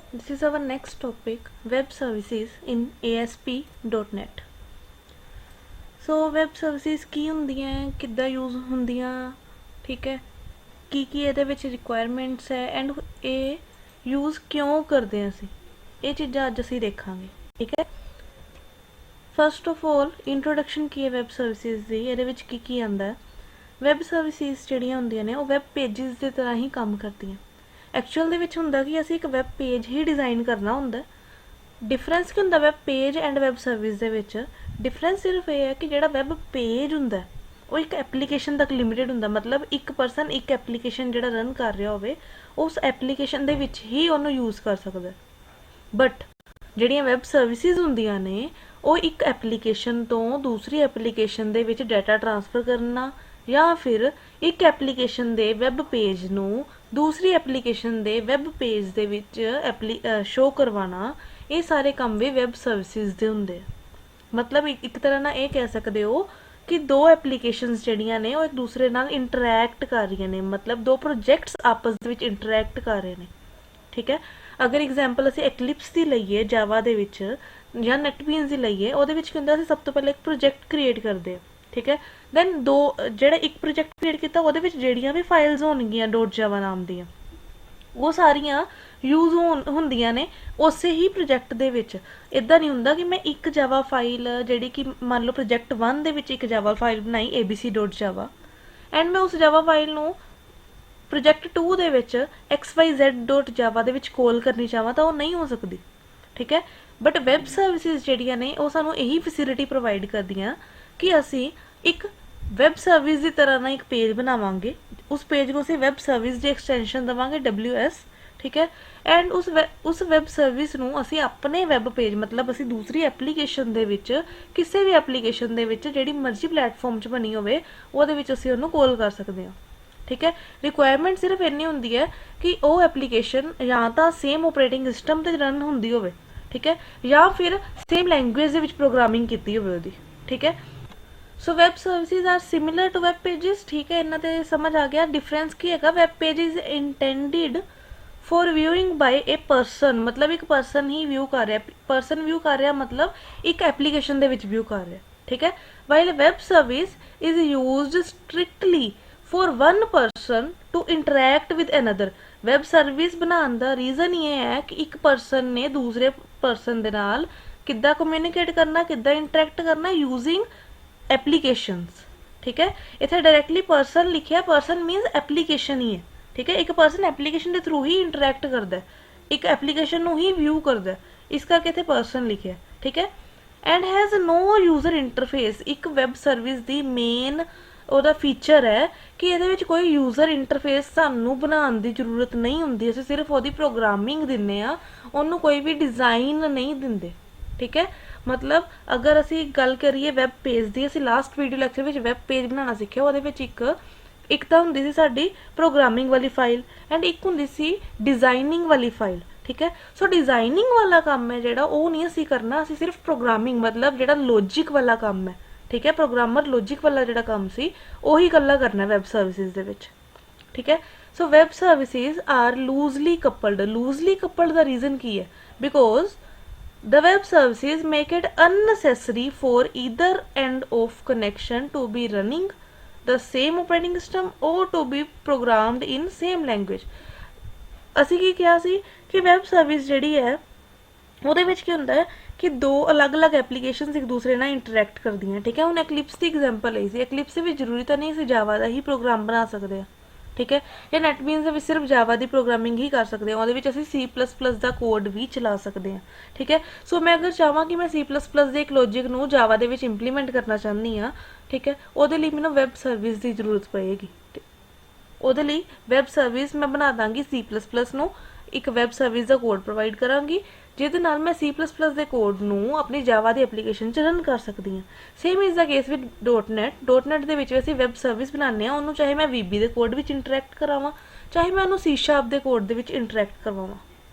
This is our next topic, web services in ASP.NET. So web services ਕੀ ਹੁੰਦੀਆਂ ਕਿੱਦਾਂ use ਹੁੰਦੀਆਂ ठीक है ਕੀ ਇਹਦੇ ਵਿੱਚ requirements ਹੈ ਐਂਡ ਇਹ यूज़ ਕਿਉਂ ਕਰਦੇ ਹਾਂ ਅਸੀਂ ਇਹ ਚੀਜ਼ਾਂ ਅੱਜ ਅਸੀਂ ਦੇਖਾਂਗੇ ਠੀਕ ਹੈ। ਫਸਟ ਆਫ ਆਲ ਇੰਟਰੋਡਕਸ਼ਨ ਕੀ ਹੈ ਵੈਬ ਸਰਵਿਸਿਜ਼ ਦੀ, ਇਹਦੇ ਵਿੱਚ ਕੀ ਆਉਂਦਾ। ਵੈਬ ਸਰਵਿਸਿਜ਼ ਜਿਹੜੀਆਂ ਹੁੰਦੀਆਂ ਨੇ ਉਹ ਵੈਬ ਪੇਜਿਸ ਦੀ ਤਰ੍ਹਾਂ ਹੀ ਕੰਮ ਕਰਦੀਆਂ। ਐਕਚੁਅਲ ਦੇ ਵਿੱਚ ਹੁੰਦਾ ਕਿ ਅਸੀਂ ਇੱਕ ਵੈਬ ਪੇਜ ਹੀ ਡਿਜ਼ਾਈਨ ਕਰਨਾ ਹੁੰਦਾ। ਡਿਫਰੈਂਸ ਕੀ ਹੁੰਦਾ web page end web service ਦੇ ਵਿੱਚ? ਡਿਫਰੈਂਸ ਸਿਰਫ ਇਹ ਹੈ ਕਿ ਜਿਹੜਾ ਵੈਬ ਪੇਜ ਹੁੰਦਾ ਉਹ ਇੱਕ ਐਪਲੀਕੇਸ਼ਨ ਤੱਕ ਲਿਮਿਟਡ ਹੁੰਦਾ, ਮਤਲਬ ਇੱਕ ਪਰਸਨ ਇੱਕ ਐਪਲੀਕੇਸ਼ਨ ਜਿਹੜਾ ਰਨ ਕਰ ਰਿਹਾ ਹੋਵੇ ਉਸ ਐਪਲੀਕੇਸ਼ਨ ਦੇ ਵਿੱਚ ਹੀ ਉਹਨੂੰ ਯੂਜ਼ ਕਰ ਸਕਦਾ। ਬਟ ਜਿਹੜੀਆਂ ਵੈਬ ਸਰਵਿਸਿਜ਼ ਹੁੰਦੀਆਂ ਨੇ ਉਹ ਇੱਕ ਐਪਲੀਕੇਸ਼ਨ ਤੋਂ ਦੂਸਰੀ ਐਪਲੀਕੇਸ਼ਨ ਦੇ ਵਿੱਚ ਡਾਟਾ ਟ੍ਰਾਂਸਫਰ ਕਰਨਾ ਜਾਂ ਫਿਰ ਇੱਕ ਐਪਲੀਕੇਸ਼ਨ ਦੇ ਵੈਬ ਪੇਜ ਨੂੰ ਦੂਸਰੀ ਐਪਲੀਕੇਸ਼ਨ ਦੇ ਵੈਬ ਪੇਜ ਦੇ ਵਿੱਚ ਸ਼ੋ ਕਰਵਾਉਣਾ, ਇਹ ਸਾਰੇ ਕੰਮ ਵੀ ਵੈਬ ਸਰਵਿਸਿਜ਼ ਦੇ ਹੁੰਦੇ ਆ। ਮਤਲਬ ਇੱਕ ਤਰ੍ਹਾਂ ਨਾਲ ਇਹ ਕਹਿ ਸਕਦੇ ਹੋ ਕਿ ਦੋ ਐਪਲੀਕੇਸ਼ਨਸ ਜਿਹੜੀਆਂ ਨੇ ਉਹ ਇੱਕ ਦੂਸਰੇ ਨਾਲ ਇੰਟਰੈਕਟ ਕਰ ਰਹੀਆਂ ਨੇ, ਮਤਲਬ ਦੋ ਪ੍ਰੋਜੈਕਟਸ ਆਪਸ ਦੇ ਵਿੱਚ ਇੰਟਰੈਕਟ ਕਰ ਰਹੇ ਨੇ ਠੀਕ ਹੈ। ਅਗਰ ਐਗਜ਼ਾਮਪਲ ਅਸੀਂ ਐਕਲਿਪਸ ਦੀ ਲਈਏ ਜਾਵਾ ਦੇ ਵਿੱਚ ਜਾਂ ਨੈਟਬੀਨਸ ਦੀ ਲਈਏ, ਉਹਦੇ ਵਿੱਚ ਕੀ ਹੁੰਦਾ ਅਸੀਂ ਸਭ ਤੋਂ ਪਹਿਲਾਂ ਇੱਕ ਪ੍ਰੋਜੈਕਟ ਕ੍ਰੀਏਟ ਕਰਦੇ ਹਾਂ ਠੀਕ ਹੈ। ਦੈਨ ਜਿਹੜਾ ਇੱਕ ਪ੍ਰੋਜੈਕਟ ਕ੍ਰੀਏਟ ਕੀਤਾ ਉਹਦੇ ਵਿੱਚ ਜਿਹੜੀਆਂ ਵੀ ਫਾਈਲਸ ਹੋਣਗੀਆਂ .java ਨਾਮ ਦੀਆਂ ਉਹ ਸਾਰੀਆਂ ਯੂਜ਼ ਹੁੰਦੀਆਂ ਨੇ ਉਸੇ ਹੀ ਪ੍ਰੋਜੈਕਟ ਦੇ ਵਿੱਚ। ਇੱਦਾਂ ਨਹੀਂ ਹੁੰਦਾ ਕਿ ਮੈਂ ਇੱਕ ਜਾਵਾ ਫਾਈਲ ਜਿਹੜੀ ਕਿ ਮੰਨ ਲਓ ਪ੍ਰੋਜੈਕਟ 1 ਦੇ ਵਿੱਚ ਇੱਕ ਜਾਵਾ ਫਾਈਲ ਬਣਾਈ abc.java ਐਂਡ ਮੈਂ ਉਸ ਜਾਵਾ ਫਾਈਲ ਨੂੰ ਪ੍ਰੋਜੈਕਟ 2 ਦੇ ਵਿੱਚ xyz.java ਦੇ ਵਿੱਚ ਕਾਲ ਕਰਨੀ ਚਾਹਾਂ ਤਾਂ ਉਹ ਨਹੀਂ ਹੋ ਸਕਦੀ ਠੀਕ ਹੈ। ਬਟ ਵੈਬ ਸਰਵਿਸਿਜ਼ ਜਿਹੜੀਆਂ ਨੇ ਉਹ ਸਾਨੂੰ ਇਹੀ ਫੈਸਿਲਿਟੀ ਪ੍ਰੋਵਾਈਡ ਕਰਦੀਆਂ ਕਿ ਅਸੀਂ ਇੱਕ ਵੈਬ ਸਰਵਿਸ ਦੀ ਤਰ੍ਹਾਂ ਨਾਲ ਇੱਕ ਪੇਜ ਬਣਾਵਾਂਗੇ, ਉਸ ਪੇਜ ਨੂੰ ਅਸੀਂ ਵੈਬ ਸਰਵਿਸ ਦੀ ਐਕਸਟੈਂਸ਼ਨ ਦੇਵਾਂਗੇ WS ਠੀਕ ਹੈ। ਐਂਡ ਉਸ ਵੈਬ ਸਰਵਿਸ ਨੂੰ ਅਸੀਂ ਆਪਣੇ ਵੈਬ ਪੇਜ ਮਤਲਬ ਅਸੀਂ ਦੂਸਰੀ ਐਪਲੀਕੇਸ਼ਨ ਦੇ ਵਿੱਚ ਕਿਸੇ ਵੀ ਐਪਲੀਕੇਸ਼ਨ ਦੇ ਵਿੱਚ ਜਿਹੜੀ ਮਰਜ਼ੀ ਪਲੇਟਫਾਰਮ 'ਚ ਬਣੀ ਹੋਵੇ ਉਹਦੇ ਵਿੱਚ ਅਸੀਂ ਉਹਨੂੰ ਕਾਲ ਕਰ ਸਕਦੇ ਹਾਂ ਠੀਕ ਹੈ। ਰਿਕੁਆਇਰਮੈਂਟ ਸਿਰਫ ਇੰਨੀ ਹੁੰਦੀ ਹੈ ਕਿ ਉਹ ਐਪਲੀਕੇਸ਼ਨ ਜਾਂ ਤਾਂ ਸੇਮ ਓਪਰੇਟਿੰਗ ਸਿਸਟਮ 'ਤੇ ਰਨ ਹੁੰਦੀ ਹੋਵੇ ਠੀਕ ਹੈ ਜਾਂ ਫਿਰ ਸੇਮ ਲੈਂਗੁਏਜ ਦੇ ਵਿੱਚ ਪ੍ਰੋਗਰਾਮਿੰਗ ਕੀਤੀ ਹੋਵੇ ਉਹਦੀ ਠੀਕ ਹੈ। So web services are similar to web pages ਠੀਕ ਹੈ। ਇਹਨਾਂ 'ਤੇ ਸਮਝ ਆ ਗਿਆ। ਡਿਫਰੈਂਸ ਕੀ ਹੈਗਾ? Web page is intended for viewing by a person, ਮਤਲਬ ਇੱਕ ਪਰਸਨ ਹੀ ਵਿਊ ਕਰ ਰਿਹਾ। ਪਰਸਨ ਵਿਊ ਕਰ ਰਿਹਾ ਮਤਲਬ ਇੱਕ ਐਪਲੀਕੇਸ਼ਨ ਦੇ ਵਿੱਚ ਵਿਊ ਕਰ ਰਿਹਾ ਠੀਕ ਹੈ। While web service is used strictly for one person to interact with another. Web service बनाने का रीज़न ये है कि एक पर्सन ने दूसरे पर्सन दे नाल किद्दां कम्यूनीकेट करना, किद्दां इंटरैक्ट करना यूजिंग एप्लीकेशंस ठीक है। इत्थे डायरैक्टली पर्सन लिखिया, पर्सन मीनस एप्लीकेशन ही है ठीक है। एक पर्सन एप्लीकेशन के थ्रू ही इंटरैक्ट करता है, एक एप्लीकेशन ही व्यू करता है, इस करके इत्थे पर्सन लिखिया ठीक है। And has no user interface. एक वैब सर्विस की मेन ਉਹਦਾ ਫੀਚਰ ਹੈ ਕਿ ਇਹਦੇ ਵਿੱਚ ਕੋਈ ਯੂਜ਼ਰ ਇੰਟਰਫੇਸ ਸਾਨੂੰ ਬਣਾਉਣ ਦੀ ਜ਼ਰੂਰਤ ਨਹੀਂ ਹੁੰਦੀ, ਅਸੀਂ ਸਿਰਫ ਉਹਦੀ ਪ੍ਰੋਗਰਾਮਿੰਗ ਦਿੰਦੇ ਆ, ਉਹਨੂੰ ਕੋਈ ਵੀ ਡਿਜ਼ਾਈਨ ਨਹੀਂ ਦਿੰਦੇ ਠੀਕ ਹੈ। ਮਤਲਬ ਅਗਰ ਅਸੀਂ ਗੱਲ ਕਰੀਏ ਵੈਬ ਪੇਜ ਦੀ, ਅਸੀਂ ਲਾਸਟ ਵੀਡੀਓ ਲੈਕਚਰ ਵਿੱਚ ਵੈਬ ਪੇਜ ਬਣਾਉਣਾ ਸਿੱਖਿਆ, ਉਹਦੇ ਵਿੱਚ ਇੱਕ ਤਾਂ ਹੁੰਦੀ ਸੀ ਸਾਡੀ ਪ੍ਰੋਗਰਾਮਿੰਗ ਵਾਲੀ ਫਾਈਲ ਐਂਡ ਇੱਕ ਹੁੰਦੀ ਸੀ ਡਿਜ਼ਾਈਨਿੰਗ ਵਾਲੀ ਫਾਈਲ ਠੀਕ ਹੈ। ਸੋ ਡਿਜ਼ਾਈਨਿੰਗ ਵਾਲਾ ਕੰਮ ਹੈ ਜਿਹੜਾ ਉਹ ਨਹੀਂ ਅਸੀਂ ਕਰਨਾ, ਅਸੀਂ ਸਿਰਫ ਪ੍ਰੋਗਰਾਮਿੰਗ ਮਤਲਬ ਜਿਹੜਾ ਲੌਜਿਕ ਵਾਲਾ ਕੰਮ ਹੈ ਠੀਕ ਹੈ, ਪ੍ਰੋਗਰਾਮਰ ਲੌਜਿਕ ਵਾਲਾ ਜਿਹੜਾ ਕੰਮ ਸੀ ਉਹੀ ਇਕੱਲਾ ਕਰਨਾ ਵੈਬ ਸਰਵਿਸਿਜ਼ ਦੇ ਵਿੱਚ ਠੀਕ ਹੈ। ਸੋ ਵੈਬ ਸਰਵਿਸਿਜ਼ ਆਰ ਲੂਜ਼ਲੀ ਕਪਲਡ ਦਾ ਰੀਜ਼ਨ ਕੀ ਹੈ? Because the web services make it unnecessary for either end of connection to be running the same operating system or to be programmed in same language। ਅਸੀਂ ਕੀ ਕਿਹਾ ਸੀ ਕਿ web service ਜਿਹੜੀ ਹੈ ਉਹਦੇ ਵਿੱਚ ਕੀ ਹੁੰਦਾ ਹੈ ਕਿ ਦੋ ਅਲੱਗ-ਅਲੱਗ ਐਪਲੀਕੇਸ਼ਨਸ ਇੱਕ ਦੂਸਰੇ ਨਾਲ ਇੰਟਰੈਕਟ ਕਰਦੀਆਂ ਠੀਕ ਹੈ। ਹੁਣ ਐਕਲਿਪਸ ਦੀ ਐਗਜ਼ਾਮਪਲ ਲਈ ਸੀ, ਐਕਲਿਪਸ ਦੇ ਵਿੱਚ ਜ਼ਰੂਰੀ ਤਾਂ ਨਹੀਂ ਅਸੀਂ ਜਾਵਾ ਦਾ ਹੀ ਪ੍ਰੋਗਰਾਮ ਬਣਾ ਸਕਦੇ ਹਾਂ ਠੀਕ ਹੈ, ਜਾਂ ਨੈਟਬੀਨਸ ਦੇ ਵਿੱਚ ਸਿਰਫ ਜਾਵਾ ਦੀ ਪ੍ਰੋਗਰਾਮਿੰਗ ਹੀ ਕਰ ਸਕਦੇ ਹਾਂ, ਉਹਦੇ ਵਿੱਚ ਅਸੀਂ C++ ਦਾ ਕੋਡ ਵੀ ਚਲਾ ਸਕਦੇ ਹਾਂ ਠੀਕ ਹੈ। ਸੋ ਮੈਂ ਅਗਰ ਚਾਹਾਂ ਕਿ ਮੈਂ C++ ਦੇ ਇੱਕ ਲੌਜਿਕ ਨੂੰ ਜਾਵਾ ਦੇ ਵਿੱਚ ਇੰਪਲੀਮੈਂਟ ਕਰਨਾ ਚਾਹੁੰਦੀ ਹਾਂ ਠੀਕ ਹੈ, ਉਹਦੇ ਲਈ ਮੈਨੂੰ ਵੈਬ ਸਰਵਿਸ ਦੀ ਜ਼ਰੂਰਤ ਪਏਗੀ। ਉਹਦੇ ਲਈ ਵੈਬ ਸਰਵਿਸ ਮੈਂ ਬਣਾ ਦਾਂਗੀ C++ ਨੂੰ, ਇੱਕ ਵੈਬ ਸਰਵਿਸ ਦਾ ਕੋਡ ਪ੍ਰੋਵਾਈਡ ਕਰਾਂਗੀ ਜਿਹਦੇ ਨਾਲ ਮੈਂ C++ ਦੇ ਕੋਡ ਨੂੰ ਆਪਣੀ ਜਾਵਾ ਦੀ ਐਪਲੀਕੇਸ਼ਨ 'ਚ ਰਨ ਕਰ ਸਕਦੀ ਹਾਂ। Same is the case with .NET ਦੇ ਵਿੱਚ ਅਸੀਂ ਵੈਬ ਸਰਵਿਸ ਬਣਾਉਂਦੇ ਹਾਂ, ਉਹਨੂੰ ਚਾਹੇ ਮੈਂ VB ਦੇ ਕੋਡ ਵਿੱਚ ਇੰਟਰੈਕਟ ਕਰਾਵਾਂ, ਚਾਹੇ ਮੈਂ ਉਹਨੂੰ C# ਦੇ ਕੋਡ ਦੇ ਵਿੱਚ ਇੰਟਰੈਕਟ ਕਰਵਾਵਾਂ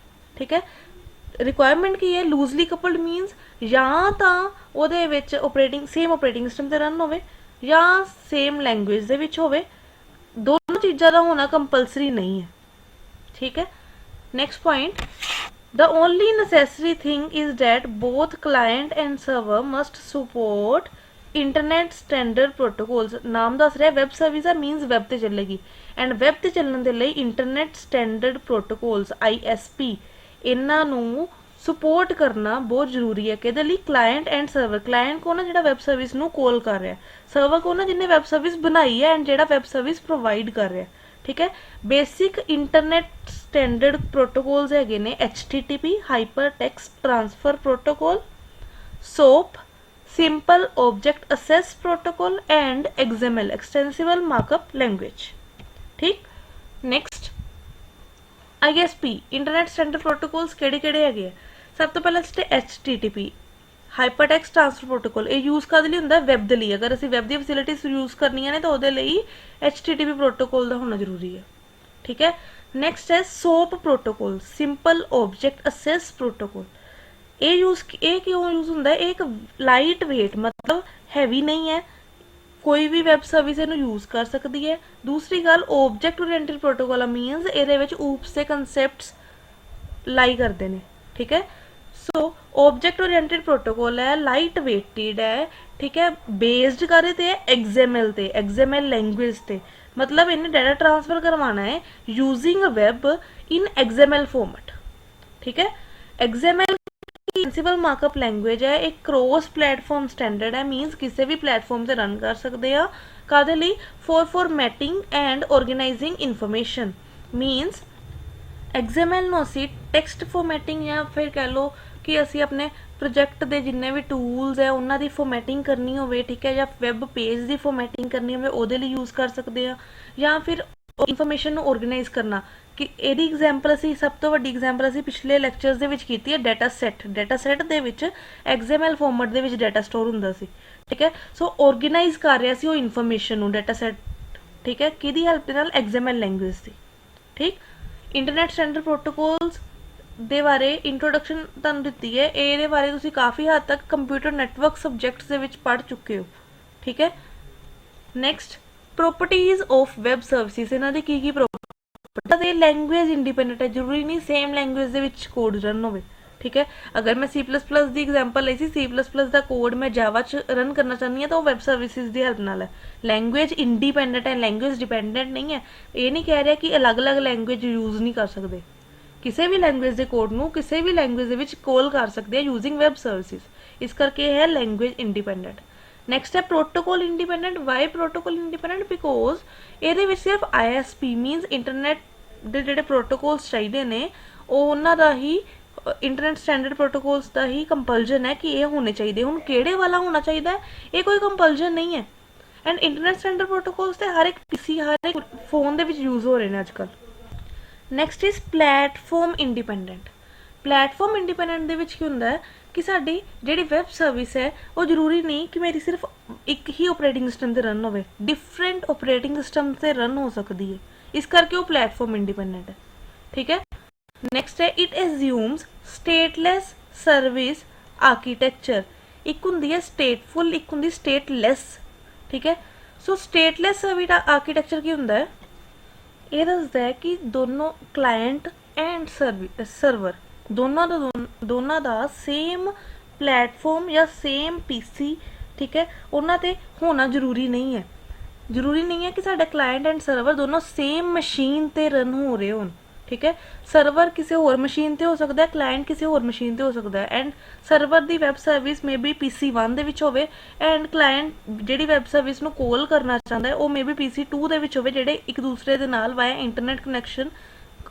ਠੀਕ ਹੈ। ਰਿਕੁਆਇਰਮੈਂਟ ਕੀ ਹੈ? ਲੂਜ਼ਲੀ ਕਪਲਡ ਮੀਨਸ ਜਾਂ ਤਾਂ ਉਹਦੇ ਵਿੱਚ ਸੇਮ ਓਪਰੇਟਿੰਗ ਸਿਸਟਮ 'ਤੇ ਰਨ ਹੋਵੇ ਜਾਂ ਸੇਮ ਲੈਂਗੁਏਜ ਦੇ ਵਿੱਚ ਹੋਵੇ, ਦੋਨੋਂ ਚੀਜ਼ਾਂ ਦਾ ਹੋਣਾ ਕੰਪਲਸਰੀ ਨਹੀਂ ਹੈ ਠੀਕ ਹੈ। Next point, The only necessary thing is that both client and server must support internet standard protocols. नाम दस रहा web service है means web ते चलेगी and web ते ਚੱਲਣ ਦੇ ਲਈ internet standard protocols ISP ਇਹਨਾਂ ਨੂੰ ਸਪੋਰਟ ਕਰਨਾ ਬਹੁਤ ਜ਼ਰੂਰੀ ਹੈ। ਕਿਹਦੇ ਲਈ? Client and server. ਕਲਾਇੰਟ ਕੌਣ ਹੈ? ਜਿਹੜਾ ਵੈਬ ਸਰਵਿਸ ਨੂੰ ਕਾਲ ਕਰ ਰਿਹਾ। ਸਰਵਰ ਕੌਣ ਹੈ? ਜਿਹਨੇ ਵੈਬ ਸਰਵਿਸ ਬਣਾਈ ਹੈ ਐਂਡ ਜਿਹੜਾ ਵੈਬ ਸਰਵਿਸ ਪ੍ਰੋਵਾਈਡ ਕਰ ਰਿਹਾ। ਠੀਕ ਹੈ। ਬੇਸਿਕ ਇੰਟਰਨੈਟ ਸਟੈਂਡਰਡ ਪ੍ਰੋਟੋਕੋਲਸ ਹੈਗੇ ਨੇ HTTP hyper text transfer protocol, SOAP simple object access protocol and XML extensible markup language. ਠੀਕ। Next ISP internet standard protocols ਕਿਹੜੇ ਹੈਗੇ ਆ? ਸਭ ਤੋਂ ਪਹਿਲਾਂ ਤੇ HTTP hyper text transfer protocol. ਇਹ ਯੂਜ਼ ਕਾਹਦੇ ਲਈ ਹੁੰਦਾ? ਵੈਬ ਦੇ ਲਈ। ਅਗਰ ਅਸੀਂ ਵੈਬ ਦੀ ਫੈਸਿਲਿਟੀਜ਼ ਯੂਜ਼ ਕਰਨੀਆਂ ਨੇ ਤਾਂ ਉਹਦੇ ਲਈ HTTP ਪ੍ਰੋਟੋਕੋਲ ਦਾ ਹੋਣਾ ਜ਼ਰੂਰੀ ਹੈ। ਠੀਕ ਹੈ। ਨੈਕਸਟ ਹੈ SOAP protocol simple object access protocol. ਇਹ ਕਿਉਂ ਯੂਜ਼ ਹੁੰਦਾ? ਇਹ ਇੱਕ ਲਾਈਟ ਵੇਟ ਮਤਲਬ ਹੈਵੀ ਨਹੀਂ ਹੈ, ਕੋਈ ਵੀ ਵੈਬ ਸਰਵਿਸ ਇਹਨੂੰ ਯੂਜ਼ ਕਰ ਸਕਦੀ ਹੈ। ਦੂਸਰੀ ਗੱਲ ਆਬਜੈਕਟ ਓਰੀਐਂਟਡ ਪ੍ਰੋਟੋਕੋਲ ਮੀਨਸ ਇਹਦੇ ਵਿੱਚ ਊਪਸ ਦੇ ਕਨਸੈਪਟਸ ਲਾਈ ਕਰਦੇ ਨੇ। ਠੀਕ ਹੈ। ਸੋ ਆਬਜੈਕਟ ਓਰੀਐਂਟਡ ਪ੍ਰੋਟੋਕੋਲ ਹੈ, ਲਾਈਟ ਵੇਟਡ ਹੈ। ਠੀਕ ਹੈ। ਬੇਸਡ ਕਾਹਦੇ ਤੇ ਹੈ? XML ਤੇ, XML ਲੈਂਗੁਏਜ ਤੇ। मतलब इन्हें डाटा ट्रांसफर करवाना है यूजिंग वेब इन XML फॉर्मेट। ठीक है। XML प्रिंसिपल मार्कअप लैंग्वेज है, एक क्रॉस प्लेटफॉर्म स्टैंडर्ड है, मीनस किसी भी प्लेटफॉर्म से रन कर सकते हैं। कादे लई? For formatting and organizing information. Means XML ਨੂੰ ਅਸੀਂ ਟੈਕਸਟ ਫੋਰਮੈਟਿੰਗ ਜਾਂ ਫਿਰ ਕਹਿ ਲਓ ਕਿ ਅਸੀਂ ਆਪਣੇ ਪ੍ਰੋਜੈਕਟ ਦੇ ਜਿੰਨੇ ਵੀ ਟੂਲਸ ਹੈ ਉਹਨਾਂ ਦੀ ਫੋਰਮੈਟਿੰਗ ਕਰਨੀ ਹੋਵੇ। ਠੀਕ ਹੈ। ਜਾਂ ਵੈਬ ਪੇਜ ਦੀ ਫੋਰਮੈਟਿੰਗ ਕਰਨੀ ਹੋਵੇ ਉਹਦੇ ਲਈ ਯੂਜ਼ ਕਰ ਸਕਦੇ ਆ। ਜਾਂ ਫਿਰ ਇਨਫੋਰਮੇਸ਼ਨ ਨੂੰ ਆਰਗੇਨਾਈਜ਼ ਕਰਨਾ ਕਿ ਇਹਦੀ ਐਗਜ਼ਾਮਪਲ ਅਸੀਂ ਸਭ ਤੋਂ ਵੱਡੀ ਐਗਜ਼ਾਮਪਲ ਅਸੀਂ ਪਿਛਲੇ ਲੈਕਚਰਸ ਦੇ ਵਿੱਚ ਕੀਤੀ ਹੈ ਡਾਟਾ ਸੈੱਟ। ਡਾਟਾ ਸੈੱਟ ਦੇ ਵਿੱਚ XML ਫਾਰਮੈਟ ਦੇ ਵਿੱਚ ਡਾਟਾ ਸਟੋਰ ਹੁੰਦਾ ਸੀ। ਠੀਕ ਹੈ। ਸੋ ਆਰਗੇਨਾਈਜ਼ ਕਰ ਰਿਹਾ ਸੀ ਉਹ ਇਨਫੋਰਮੇਸ਼ਨ ਨੂੰ ਡਾਟਾ ਸੈੱਟ। ਠੀਕ ਹੈ। ਕਿਹਦੀ ਹੈਲਪ ਦੇ ਨਾਲ? XML ਲੈਂਗੁਏਜ ਦੀ। ਠੀਕ। ਇੰਟਰਨੈਟ ਸਟੈਂਡਰਡ ਪ੍ਰੋਟੋਕੋਲਸ ਦੇ ਬਾਰੇ ਇੰਟਰੋਡਕਸ਼ਨ ਤੁਹਾਨੂੰ ਦਿੱਤੀ ਹੈ। ਇਹਦੇ ਬਾਰੇ ਤੁਸੀਂ ਕਾਫੀ ਹੱਦ ਤੱਕ ਕੰਪਿਊਟਰ ਨੈਟਵਰਕ ਸਬਜੈਕਟਸ ਦੇ ਵਿੱਚ ਪੜ੍ਹ ਚੁੱਕੇ ਹੋ। ਠੀਕ ਹੈ। Next properties of web services. ਇਹਨਾਂ ਦੀ ਕੀ ਪ੍ਰੋਪਰਟੀ? ਤੇ ਲੈਂਗੁਏਜ ਇੰਡੀਪੈਂਡੈਂਟ ਹੈ, ਜ਼ਰੂਰੀ ਨਹੀਂ ਸੇਮ ਲੈਂਗੁਏਜ ਦੇ ਵਿੱਚ ਕੋਡ ਰਨ ਹੋਵੇ। ਠੀਕ ਹੈ। ਅਗਰ ਮੈਂ C++ ਦੀ ਐਗਜ਼ਾਮਪਲ ਲਈ ਸੀ, C++ ਦਾ ਕੋਡ ਮੈਂ ਜਾਵਾ 'ਚ ਰਨ ਕਰਨਾ ਚਾਹੁੰਦੀ ਹਾਂ ਤਾਂ ਉਹ ਵੈਬ ਸਰਵਿਸਿਜ਼ ਦੀ ਹੈਲਪ ਨਾਲ ਹੈ। ਲੈਂਗੁਏਜ ਇੰਡੀਪੈਂਡੈਂਟ ਹੈ, ਲੈਂਗੁਏਜ ਡਿਪੈਂਡੈਂਟ ਨਹੀਂ ਹੈ। ਇਹ ਨਹੀਂ ਕਹਿ ਰਿਹਾ ਕਿ ਅਲੱਗ-ਅਲੱਗ ਲੈਂਗੁਏਜ ਯੂਜ਼ ਨਹੀਂ ਕਰ ਸਕਦੇ। ਕਿਸੇ ਵੀ ਲੈਂਗੁਏਜ ਦੇ ਕੋਡ ਨੂੰ ਕਿਸੇ ਵੀ ਲੈਂਗੁਏਜ ਦੇ ਵਿੱਚ ਕਾਲ ਕਰ ਸਕਦੇ ਆ ਯੂਜ਼ਿੰਗ ਵੈਬ ਸਰਵਿਸਿਜ਼। ਇਸ ਕਰਕੇ ਇਹ ਹੈ ਲੈਂਗੁਏਜ ਇੰਡੀਪੈਂਡੈਂਟ। ਨੈਕਸਟ ਹੈ protocol independent. Why protocol independent? Because ਇਹਦੇ ਵਿੱਚ ਸਿਰਫ ISP ਮੀਨਸ ਇੰਟਰਨੈਟ ਦੇ ਜਿਹੜੇ ਪ੍ਰੋਟੋਕੋਲਸ ਚਾਹੀਦੇ ਨੇ ਉਹ ਉਹਨਾਂ ਦਾ ਹੀ ਇੰਟਰਨੈਟ ਸਟੈਂਡਰਡ ਪ੍ਰੋਟੋਕੋਲਸ ਦਾ ਹੀ ਕੰਪਲਜਨ ਹੈ ਕਿ ਇਹ ਹੋਣੇ ਚਾਹੀਦੇ। ਹੁਣ ਕਿਹੜੇ ਵਾਲਾ ਹੋਣਾ ਚਾਹੀਦਾ ਇਹ ਕੋਈ ਕੰਪਲਜਨ ਨਹੀਂ ਹੈ। ਐਂਡ ਇੰਟਰਨੈਟ ਸਟੈਂਡਰਡ ਪ੍ਰੋਟੋਕੋਲਸ ਤੇ ਹਰ ਇੱਕ PC ਹਰ ਇੱਕ ਫੋਨ ਦੇ ਵਿੱਚ ਯੂਜ਼ ਹੋ ਰਹੇ ਨੇ ਅੱਜ ਕੱਲ੍ਹ। Next is platform independent. Platform independent ਦੇ ਵਿੱਚ ਕੀ ਹੁੰਦਾ ਹੈ ਕਿ ਸਾਡੀ ਜਿਹੜੀ ਵੈਬ ਸਰਵਿਸ ਹੈ ਉਹ ਜ਼ਰੂਰੀ ਨਹੀਂ ਕਿ ਮੇਰੀ ਸਿਰਫ ਇੱਕ ਹੀ ਆਪਰੇਟਿੰਗ ਸਿਸਟਮ 'ਤੇ ਰਨ ਹੋਵੇ, ਡਿਫਰੈਂਟ ਆਪਰੇਟਿੰਗ ਸਿਸਟਮ 'ਤੇ ਰਨ ਹੋ ਸਕਦੀ ਹੈ। ਇਸ ਕਰਕੇ ਉਹ ਪਲੈਟਫਾਰਮ ਇੰਡੀਪੈਂਡੈਂਟ ਹੈ। ਠੀਕ ਹੈ। ਨੈਕਸਟ ਹੈ ਇਟ ਐਜ਼ਿਊਮਸ ਸਟੇਟਲੈਸ ਸਰਵਿਸ ਆਰਕੀਟੈਕਚਰ। ਇੱਕ ਹੁੰਦੀ ਹੈ ਸਟੇਟਫੁਲ, ਇੱਕ ਹੁੰਦੀ ਸਟੇਟਲੈਸ। ਠੀਕ ਹੈ। ਸੋ ਸਟੇਟਲੈਸ ਸਰਵਿਸ ਆਰਕੀਟੈਕਚਰ ਕੀ ਹੁੰਦਾ ਹੈ? ਇਹ ਦੱਸਦਾ ਹੈ ਕਿ ਦੋਨੋਂ ਕਲਾਇੰਟ ਐਂਡ ਸਰਵਰ ਦੋਨਾਂ ਦਾ ਸੇਮ ਪਲੇਟਫਾਰਮ ਜਾਂ ਸੇਮ PC ਠੀਕ ਹੈ ਉਹਨਾਂ ਤੇ ਹੋਣਾ ਜ਼ਰੂਰੀ ਨਹੀਂ ਹੈ। ਜ਼ਰੂਰੀ ਨਹੀਂ ਹੈ ਕਿ ਸਾਡਾ ਕਲਾਇੰਟ ਐਂਡ ਸਰਵਰ ਦੋਨੋਂ ਸੇਮ ਮਸ਼ੀਨ ਤੇ ਰਨ ਹੋ ਰਹੇ ਹੋਣ। ਠੀਕ ਹੈ। ਸਰਵਰ ਕਿਸੇ ਹੋਰ ਮਸ਼ੀਨ ਤੇ ਹੋ ਸਕਦਾ ਹੈ, ਕਲਾਇੰਟ ਕਿਸੇ ਹੋਰ ਮਸ਼ੀਨ ਤੇ ਹੋ ਸਕਦਾ ਹੈ। ਐਂਡ ਸਰਵਰ ਦੀ web service may be PC 1 ਦੇ ਵਿੱਚ ਹੋਵੇ ਐਂਡ ਕਲਾਇੰਟ ਜਿਹੜੀ ਵੈਬ ਸਰਵਿਸ ਨੂੰ ਕਾਲ ਕਰਨਾ ਚਾਹੁੰਦਾ ਹੈ ਉਹ ਮੇ ਬੀ PC 2 ਦੇ ਵਿੱਚ ਹੋਵੇ, ਜਿਹੜੇ ਇੱਕ ਦੂਸਰੇ ਦੇ ਨਾਲ ਵਾਇਆ ਇੰਟਰਨੈਟ ਕਨੈਕਸ਼ਨ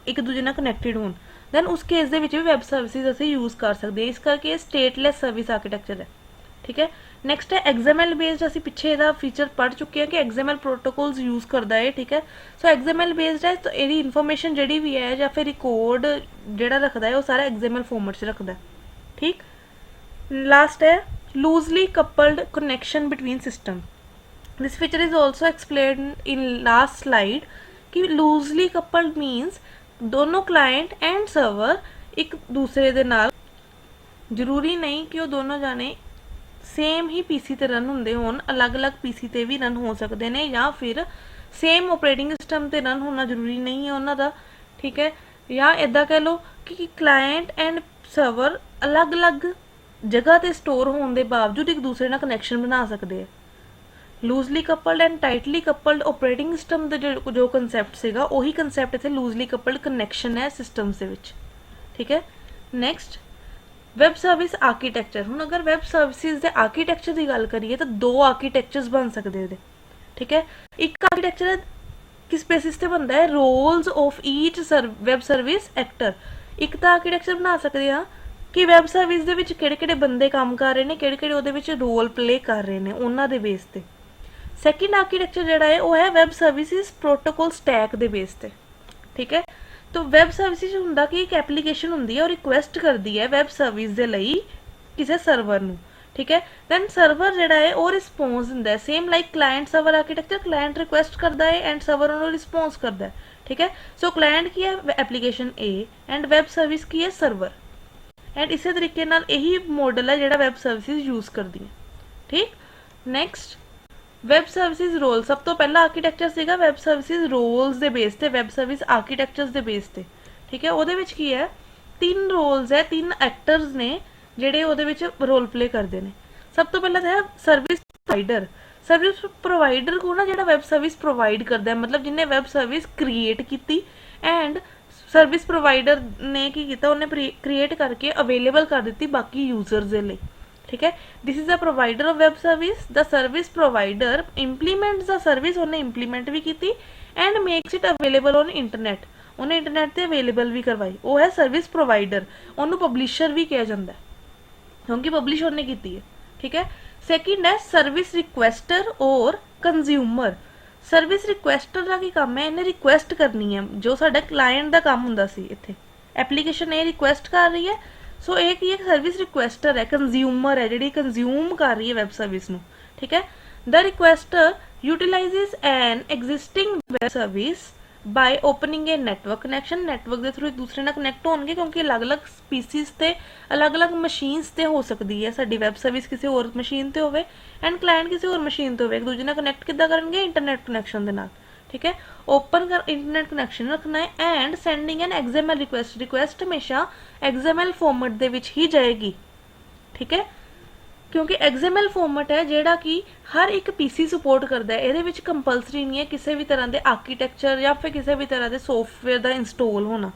ਇੱਕ ਦੂਜੇ ਨਾਲ ਕਨੈਕਟਡ ਹੋਣ। ਦੈਨ ਉਸ ਕੇਸ ਦੇ ਵਿੱਚ ਵੀ ਵੈਬ ਸਰਵਿਸਿਜ਼ ਅਸੀਂ ਯੂਜ਼ ਕਰ ਸਕਦੇ ਹਾਂ। ਇਸ ਕਰਕੇ ਇਹ ਸਟੇਟਲੈਸ ਸਰਵਿਸ ਆਰਕੀਟੈਕਚਰ ਹੈ। ਠੀਕ ਹੈ। ਨੈਕਸਟ ਹੈ XML ਬੇਸਡ। ਅਸੀਂ ਪਿੱਛੇ ਇਹਦਾ ਫੀਚਰ ਪੜ੍ਹ ਚੁੱਕੇ ਹਾਂ ਕਿ XML ਪ੍ਰੋਟੋਕੋਲਸ ਯੂਜ਼ ਕਰਦਾ ਹੈ। ਠੀਕ ਹੈ। ਸੋ XML ਬੇਸਡ ਹੈ ਤਾਂ ਇਹਦੀ ਇਨਫੋਰਮੇਸ਼ਨ ਜਿਹੜੀ ਵੀ ਹੈ ਜਾਂ ਫਿਰ ਰਿਕਾਰਡ ਜਿਹੜਾ ਰੱਖਦਾ ਹੈ ਉਹ ਸਾਰਾ XML ਫਾਰਮੈਟ 'ਚ ਰੱਖਦਾ। ਠੀਕ। ਲਾਸਟ ਹੈ loosely coupled connection between system. This feature is also explained in last slide ਕਿ ਲੂਜ਼ਲੀ ਕਪਲਡ ਮੀਨਸ ਦੋਨੋਂ ਕਲਾਇੰਟ ਐਂਡ ਸਰਵਰ ਇੱਕ ਦੂਸਰੇ ਦੇ ਨਾਲ ਜ਼ਰੂਰੀ ਨਹੀਂ ਕਿ ਉਹ ਦੋਨੋਂ ਜਾਣੇ ਸੇਮ ਹੀ PC ਤੇ ਰਨ ਹੁੰਦੇ ਹੋਣ, ਅਲੱਗ-ਅਲੱਗ PC ਤੇ ਵੀ ਰਨ ਹੋ ਸਕਦੇ ਨੇ ਜਾਂ ਫਿਰ ਸੇਮ ਆਪਰੇਟਿੰਗ ਸਿਸਟਮ ਤੇ ਰਨ ਹੋਣਾ ਜ਼ਰੂਰੀ ਨਹੀਂ ਹੈ ਉਹਨਾਂ ਦਾ। ਠੀਕ ਹੈ। ਜਾਂ ਇੱਦਾਂ ਕਹਿ ਲਓ कि क्लाइंट एंड सर्वर अलग अलग जगह ते स्टोर होने के बावजूद एक दूसरे नाल कनैक्शन बना सकते हैं। Loosely coupled and tightly coupled operating system का जो कंसैप्ट सीगा उही कंसैप्ट इत्थे लूजली कपल्ड कनैक्शन है सिस्टम्स दे विच। ठीक है, नैक्सट वैब सर्विस आर्कीटैक्चर। हुण अगर वैब सर्विसिज के आर्कीटैक्चर की गल करिए तो दो आर्कीटैक्चर्स बन सकते हैं। ठीक है, एक आर्कीटैक्चर किस बेसिस पे बनता है, roles of each web service actor. एक तो आर्कीटैक्चर बना सकते हैं कि वैब सर्विस दे विच किहड़े-किहड़े बंदे काम कर रहे हैं, किहड़े-किहड़े उहदे विच रोल प्ले कर रहे हैं, उन्हां दे बेस ते। सैकेंड आर्कीटैक्चर जिहड़ा है वो है वैब सर्विसिज प्रोटोकॉल स्टैक दे बेस ते। ठीक है, तो वैब सर्विसिज हुंदा कि एक एप्लीकेशन हुंदी है और रिक्वेस्ट करती है वैब सर्विस दे लई किसी सर्वर नूं। ठीक है, दैन सर्वर जिहड़ा है वो रिस्पोंस दिंदा है, same like client server architecture. Client request करता है एंड सर्वर उन्होंने रिस्पोंस करता है। ठीक है, सो क्लाइंट की है application A and web service की है सर्वर, एंड इस तरीके नाल यही मॉडल है जिहड़ा वैब सर्विसिज यूज़ करती है। ठीक, नैक्सट वैब सर्विसिज रोल। सब तो पहला आर्कीटैक्चर सीगा वैब सर्विसिज रोल्स दे बेस ते, वैब सर्विस आर्कीटैक्चर्स दे बेस ते। ठीक है, उहदे विच की है, तीन रोल्स है, तीन एक्टर्स ने जिहड़े उहदे विच रोल प्ले करते हैं। सब तो पहला है सर्विस प्रोवाइडर। सर्विस प्रोवाइडर को ना जिहड़ा वैब सर्विस प्रोवाइड करता है, मतलब जिन्हें वैब सर्विस क्रिएट की एंड सर्विस प्रोवाइडर ने की किया, उन्हें क्रिएट करके अवेलेबल कर दी बाकी यूजर्स के लिए। ठीक है, this is the provider of web service. The service provider implements the service, उन्हें इंप्लीमेंट भी की and makes it available on internet, उन्हें इंटरनेट से अवेलेबल भी करवाई, वो है सर्विस प्रोवाइडर। उन्होंने पब्लिशर भी कहा जाता है क्योंकि पब्लिश उन्हें की है। ठीक है, सैकेंड है सर्विस रिक्वेस्टर और कंज्यूमर। सर्विस रिक्वेस्टर का की काम है, इन्हें रिक्वेस्ट करनी है, जो साडा क्लाइंट का काम हुंदा सी। इत्थे एप्लीकेशन ये रिक्वेस्ट कर रही है, सो एक ये सर्विस रिक्वेस्टर है, कंज्यूमर है जिहड़ी कंज्यूम कर रही है वैब सर्विस नूं। ठीक है, the requester utilises an existing web service by opening A network connection. Network के थ्रू एक दूसरे नाल कनैक्ट होणगे क्योंकि अलग अलग स्पीसीज ते अलग अलग मशीनस ते हो सकती है। साडी वैब सर्विस किसी होर मशीन ते होवे एंड क्लाइंट किसी होर मशीन ते होवे, एक दूसरे नाल कनैक्ट किद्दां करनगे, इंटरनेट कनैक्शन दे नाल। ठीक है, ओपन कर इंटरनेट कनैक्शन रखना है and sending an XML request. Request हमेशा XML फॉर्मेट दे विच ही जाएगी। ठीक है, क्योंकि XML फॉर्मेट है जिहड़ा कि हर एक PC सपोर्ट करता है, ये कंपलसरी नहीं है किसी भी तरह के आर्कीटैक्चर या फिर किसी भी तरह के सॉफ्टवेयर का इंस्टॉल होना।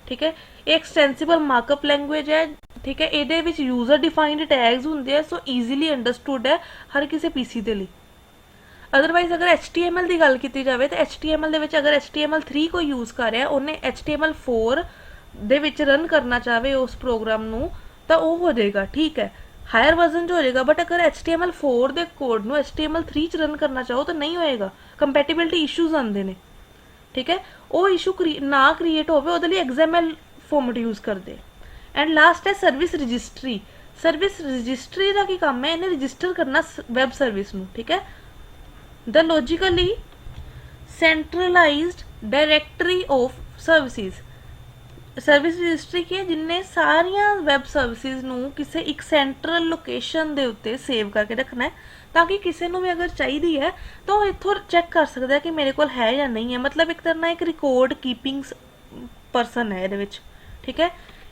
ठीक है, ये एक्सटेंसिबल मार्कअप लैंग्वेज है। ठीक है, ये यूजर डिफाइंड टैग्स होंगे हैं, सो ईजीली अंडरस्टूड है हर किसी PC के लिए। अदरवाइज अगर HTML की गल की जाए तो HTML दे अगर HTML3 को यूज़ कर रहा है, उन्हें HTML4 दे विच रन करना चाहे उस प्रोग्राम नू तो वो हो जाएगा। ठीक है, हायर वर्जन जो हो जाएगा, बट अगर HTML4 के कोड नू HTML3 च रन करना चाहो तो नहीं होएगा, कंपैटिबिलिटी इशूज़ आते हैं। ठीक है, वो इशू ना क्रिएट हो XML फॉर्मेट यूज़ करते। एंड लास्ट है सर्विस रजिस्ट्री। सर्विस रजिस्ट्री का की काम है, इन्हें रजिस्टर करना वैब सर्विस नू। ठीक है, the logically centralised directory of services. Service registry की है जिन्हें सारिया वैब सर्विसेज नू किसी एक सेंट्रल लोकेशन के उत्ते सेव करके रखना है, ताकि किसी को भी अगर चाहिए है तो इतों चैक कर सकता है कि मेरे को है या नहीं है। मतलब एक तरह एक रिकॉर्ड कीपिंग परसन है ये। ठीक है,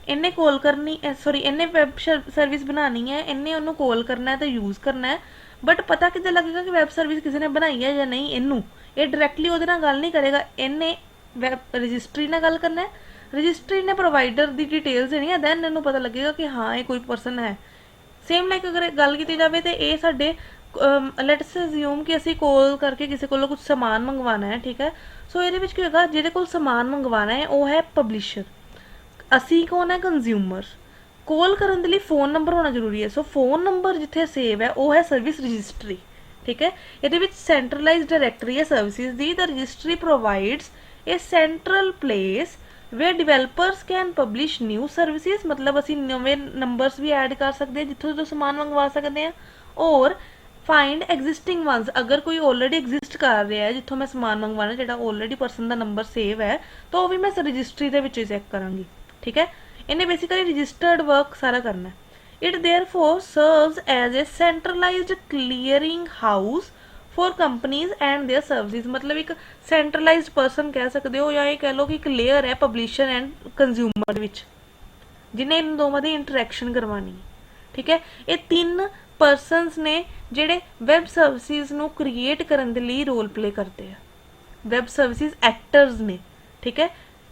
इन्हें कॉल करनी, सॉरी इन्हें वैब सर्विस बनानी है, इन्हें उन्होंने कॉल करना है तो यूज़ करना है, बट पता कितने लगेगा कि वैब सर्विस किसी ने बनाई है या नहीं। इनू ये डायरैक्टली वो गल नहीं करेगा, इन्हें वैब रजिस्ट्री ने गल करना है, रजिस्ट्री ने प्रोवाइडर की डिटेल्स देनी है, दैन इन्हू पता लगेगा कि हाँ ये कोई परसन है। सेम लाइक अगर गल की जाए तो ये साडे लेट्स अज्यूम कि असी कॉल करके किसी को कुछ समान मंगवाना है। ठीक है, सो ये की होगा जिहदे कोल समान मंगवाना है वो है पब्लिशर, असी कौन है कंज्यूमर। कॉल करने के लिए फोन नंबर होना जरूरी है, सो फोन नंबर जिथे सेव है वो है सर्विस रजिस्ट्री। ठीक है, ये सेंट्रलाइज डायरेक्टरी है services the. The registry provides a central place way developers can publish new services, मतलब असी नवे नंबर्स भी ऐड कर सकते हैं जितों जो समान मंगवा सकते हैं, और फाइंड एग्जिस्टिंग वंस, अगर कोई ऑलरेडी एग्जिस्ट कर रहा है जितों मैं समान मंगवाना जो ऑलरेडी परसन का नंबर सेव है तो वो भी मैं रजिस्ट्री के चेक कराँगी। ठीक है, इन्हें बेसिकली रजिस्टर्ड वर्क सारा करना है। It therefore serves as a centralized clearing house for companies and their services, मतलब एक सेंट्रलाइज्ड पर्सन कह सकते हो या ये कह लो कि एक लेयर है पब्लिशर एंड कंज्यूमर विच जिन्हें इन दोवां दी इंटरैक्शन करवानी है। ठीक है, ये 3 परसनस ने ਜਿਹੜੇ ਵੈਬ ਸਰਵਿਸਿਜ਼ ਨੂੰ ਕ੍ਰੀਏਟ ਕਰਨ ਦੇ ਲਈ ਰੋਲ ਪਲੇ ਕਰਦੇ ਆ। ਵੈਬ ਸਰਵਿਸਿਜ਼ ਐਕਟਰਸ ਨੇ। ਠੀਕ ਹੈ,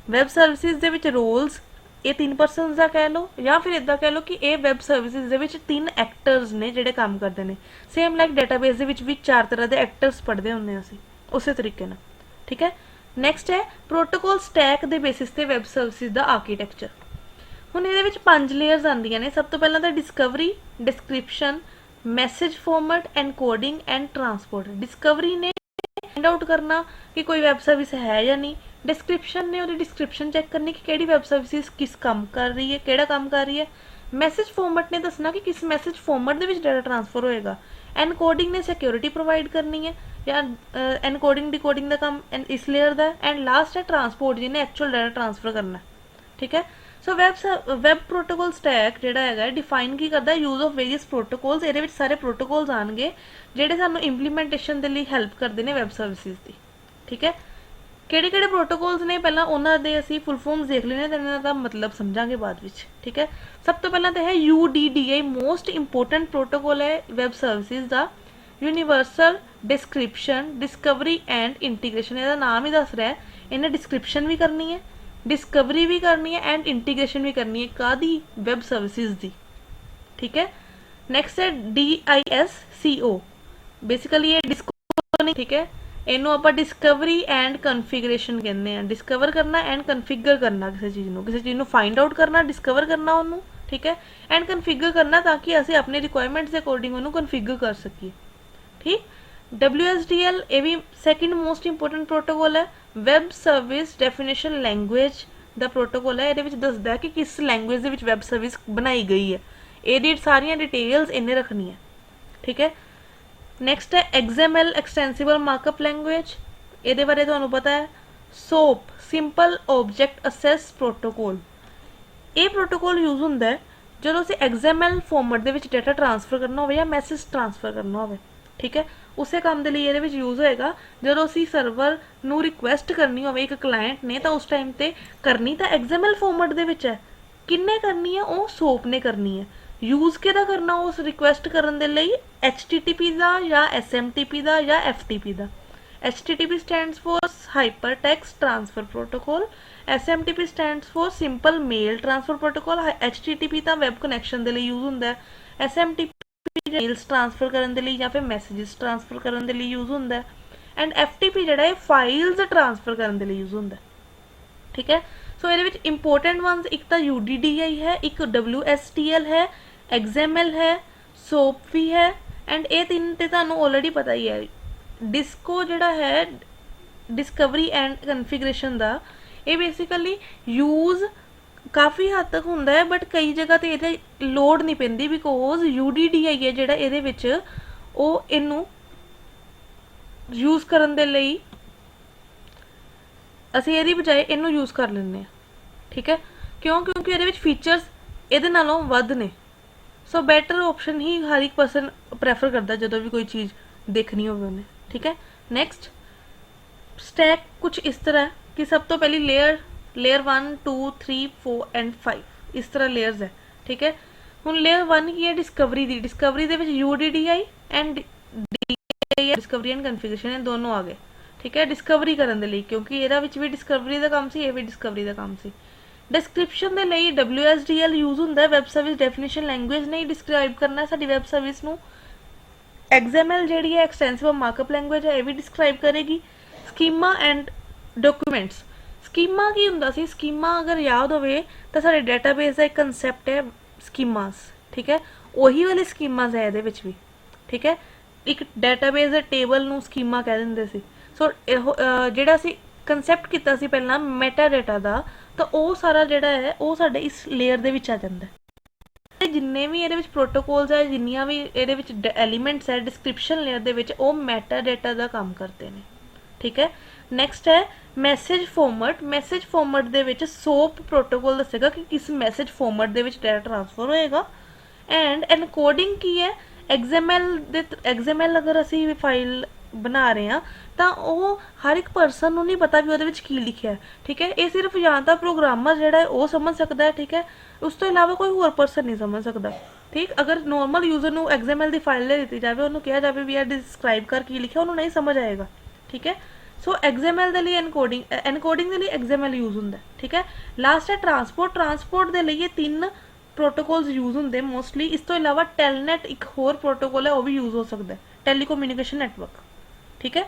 ਵੈਬ ਸਰਵਿਸਿਜ਼ ਦੇ ਵਿੱਚ ਰੋਲਸ ਇਹ 3 ਪਰਸਨਸ ਦਾ ਕਹਿ ਲਓ ਜਾਂ ਫਿਰ ਇਦਾਂ ਕਹਿ ਲਓ ਕਿ ਇਹ ਵੈਬ ਸਰਵਿਸਿਜ਼ ਦੇ ਵਿੱਚ 3 ਐਕਟਰਸ ਨੇ ਜਿਹੜੇ ਕੰਮ ਕਰਦੇ ਨੇ। ਸੇਮ ਲਾਈਕ ਡਾਟਾਬੇਸ ਦੇ ਵਿੱਚ ਵੀ 4 ਤਰ੍ਹਾਂ ਦੇ ਐਕਟਰਸ ਪੜ੍ਹਦੇ ਹੁੰਦੇ ਅਸੀਂ ਉਸੇ ਤਰੀਕੇ ਨਾਲ। ਠੀਕ ਹੈ, ਨੈਕਸਟ ਹੈ ਪ੍ਰੋਟੋਕੋਲ ਸਟੈਕ ਦੇ ਬੇਸਿਸ ਤੇ ਵੈਬ ਸਰਵਿਸਿਜ਼ ਦਾ ਆਰਕੀਟੈਕਚਰ। ਹੁਣ ਇਹਦੇ ਵਿੱਚ 5 ਲੇਅਰਸ ਆਉਂਦੀਆਂ ਨੇ। ਸਭ ਤੋਂ ਪਹਿਲਾਂ ਤਾਂ Discovery, description, message format, encoding and transport. Discovery ने फाइंड आउट करना कि कोई वैब सर्विस है या नहीं। डिस्क्रिप्शन ने उसकी डिस्क्रिप्शन चेक करनी कि केड़ी वैब सर्विस किस काम कर रही है, केड़ा काम कर रही है। मैसेज फॉर्मेट ने दसना कि किस मैसेज फॉर्मेट के डाटा ट्रांसफर होएगा। एनकोडिंग ने सिक्योरिटी प्रोवाइड करनी है या एनकोडिंग डिकोडिंग का काम इस लेयर का। एंड लास्ट है ट्रांसपोर्ट जिन्हें एक्चुअल डाटा ट्रांसफर करना है। ठीक है, सो वैब प्रोटोकॉल स्टैक जिहड़ा हैगा डिफाइन की करता है यूज ऑफ वेरियस प्रोटोकॉल्स। ये सारे प्रोटोकॉल्स आएंगे जिहड़े सानू इंप्लीमेंटेशन के लिए हैल्प करते हैं वैब सर्विसिज की। ठीक है, किहड़े किहड़े प्रोटोकॉल्स ने पहला उन्हां दे असीं फुल फॉर्म्स देख लेने ते इन्हां दा मतलब समझांगे बाद विच। ठीक है, सब तो पहला तो है UDDI, मोस्ट इंपोर्टेंट प्रोटोकॉल है वैब सर्विसिज का। Universal description, discovery and integration, इसका नाम ही दस रहा है। इन्हें डिस्क्रिप्शन भी करनी है, डिस्कवरी भी करनी है एंड इंटीग्रेशन भी करनी है कादी वैब सर्विसिज दी। ठीक है, नैक्सट है DISCO, बेसिकली ये डिस्को नहीं। ठीक है, इनू आप डिस्कवरी एंड कन्फिगरेशन कहते हैं। डिस्कवर करना एंड कन्फिगर करना किसी चीज़ को फाइंड आउट करना, डिस्कवर करना उन्होंने। ठीक है, एंड कन्फिगर करना ताकि असी अपने रिक्वायरमेंट्स के अकॉर्डिंग उन्होंने कन्फिगर कर सकीए। ठीक, WSDL ये भी सैकेंड मोस्ट इंपोर्टेंट प्रोटोकॉल है। वैब सर्विस डेफिनेशन लैंग्वेज दा प्रोटोकॉल है। ये दसदा है कि किस लैंग्वेज के वैब सर्विस बनाई गई है। ये सारियां डिटेल्स इन्हें रखनी है। ठीक है, नैक्सट है XML एक्सटेंसिबल मार्कअप लैंग्वेज। ये बारे तुहानू पता है। SOAP simple object assess protocol, ये प्रोटोकॉल यूज होंदा है जो असीं XML फॉर्मेट दे विच डाटा ट्रांसफर करना हो या मैसेज ट्रांसफर करना हो। ठीक है, उस काम के लिए ये यूज होएगा जो असी सर्वर नू रिक्वेस्ट करनी हो एक क्लाइंट ने तो उस टाइम पर करनी तो XML फॉर्मेट दे विच है। किन्ने करनी है, वो SOAP ने करनी है। यूज किहदा करना उस रिक्वेस्ट करन दे लई, HTTP दा या SMTP दा या FTP दा। HTTP stands for hyper text transfer protocol, SMTP stands for simple mail transfer protocol. HTTP तो वैब कनैक्शन के लिए यूज होंदा है। SMTP मेल्स ट्रांसफर करने के लिए या फिर मैसेजेस ट्रांसफर करने के लिए यूज होंदा है। एंड FTP जिहड़ा है फाइल्स ट्रांसफर करने के लिए यूज होंदा है। ठीक है, सो ये इंपोर्टेंट वंस एक तो UDDI है, एक WSDL है, XML है, SOAP भी है। एंड ये 3 तो तुहानू ऑलरेडी पता ही है। डिस्को जिहड़ा है डिस्कवरी एंड कन्फिगरेशन का, ये बेसिकली यूज काफ़ी हद तक होंदा है बट कई जगह तो ये लोड़ नहीं पैंदी बिकॉज UDDI है जिहड़ा इहदे विच ओ इनू यूज करन दे लई असीं इहदी बजाय इनू यूज कर लैंदे हां। ठीक है, क्यों? क्योंकि इहदे विच फीचर्स इहदे नालों वध ने। सो बैटर ऑप्शन ही हर एक पर्सन प्रैफर करता जदों भी कोई चीज़ देखनी होवे उन्हें। ठीक है, नैक्सट स्टैक कुछ इस तरह है कि सब तो पहली लेयर 1 2 3 4 एंड 5 इस तरह लेयर्स है। ठीक है, हुण लेयर 1 की है discovery the. Discovery they which UDDI and DISCO discovery and configuration ये दोनों आ गए। ठीक है, डिस्कवरी करने के लिए क्योंकि ये भी डिस्कवरी का काम सी, ये भी डिस्कवरी का काम सी। डिस्क्रिप्शन के लिए WSDL यूज होंदा है। वैब सर्विस डेफिनेशन लैंग्वेज नहीं डिस्क्राइब करना साडी वैब सर्विस नू। XML जिहड़ी है एक्सटेंसिव मार्कअप लैंग्वेज है, ये भी डिस्क्राइब करेगी। स्कीमा एंड डॉक्यूमेंट्स, स्कीमा की हुंदा सी? स्कीमा अगर याद होवे तो साडे डेटाबेस का एक कंसैप्ट है स्कीमास। ठीक है, वही वाली स्कीमास है ये भी। ठीक है, एक डेटाबेस के टेबल नू स्कीमा कह दिंदे सी। सो जिहड़ा सी कंसैप्ट कीता सी पहला मैटा डेटा का, तो वो सारा जिहड़ा है वो साडे इस लेयर दे विच आ जांदा है। जिन्ने भी ये प्रोटोकॉल्स है, जिन्नियां भी ये एलीमेंट्स है डिस्क्रिप्शन लेयर दे विच, वो मैटा डेटा का काम करते हैं। ठीक है, नैक्सट है मैसेज फॉर्मेट। मैसेज फॉर्मेट दे विच SOAP प्रोटोकॉल दसेगा कि किस मैसेज फॉर्मेट दे विच डाटा ट्रांसफर होएगा। एंड एनकोडिंग की है XML अगर असी फाइल ਬਣਾ ਰਹੇ ਹਾਂ ਤਾਂ ਉਹ ਹਰ ਇੱਕ ਪਰਸਨ ਨੂੰ ਨਹੀਂ ਪਤਾ ਵੀ ਉਹਦੇ ਵਿੱਚ ਕੀ ਲਿਖਿਆ, ਠੀਕ ਹੈ। ਇਹ ਸਿਰਫ ਜਾਂ ਤਾਂ ਪ੍ਰੋਗਰਾਮਰ ਜਿਹੜਾ ਹੈ ਉਹ ਸਮਝ ਸਕਦਾ ਹੈ, ਠੀਕ ਹੈ, ਉਸ ਤੋਂ ਇਲਾਵਾ ਕੋਈ ਹੋਰ ਪਰਸਨ ਨਹੀਂ ਸਮਝ ਸਕਦਾ, ਠੀਕ। ਅਗਰ ਨੋਰਮਲ ਯੂਜ਼ਰ ਨੂੰ XML ਦੀ ਫਾਈਲ ਦੇ ਦਿੱਤੀ ਜਾਵੇ, ਉਹਨੂੰ ਕਿਹਾ ਜਾਵੇ ਵੀ ਇਹ ਡਿਸਕ੍ਰਾਈਬ ਕਰ ਕੀ ਲਿਖਿਆ, ਉਹਨੂੰ ਨਹੀਂ ਸਮਝ ਆਏਗਾ, ਠੀਕ ਹੈ। ਸੋ XML ਦੇ ਲਈ ਐਨਕੋਡਿੰਗ ਦੇ ਲਈ XML ਯੂਜ਼ ਹੁੰਦਾ, ਠੀਕ ਹੈ। ਲਾਸਟ ਹੈ ਟਰਾਂਸਪੋਰਟ ਦੇ ਲਈ ਇਹ 3 ਪ੍ਰੋਟੋਕੋਲਸ ਯੂਜ਼ ਹੁੰਦੇ ਮੋਸਟਲੀ। ਇਸ ਤੋਂ ਇਲਾਵਾ ਟੈਲਨੈਟ ਇੱਕ ਹੋਰ ਪ੍ਰੋਟੋਕੋਲ ਹੈ, ਉਹ ਵੀ ਯੂਜ਼ ਹੋ ਸਕਦਾ, ਟੈਲੀਕਮਿਊਨੀਕੇਸ਼ਨ ਨੈਟਵਰਕ, ਠੀਕ ਹੈ।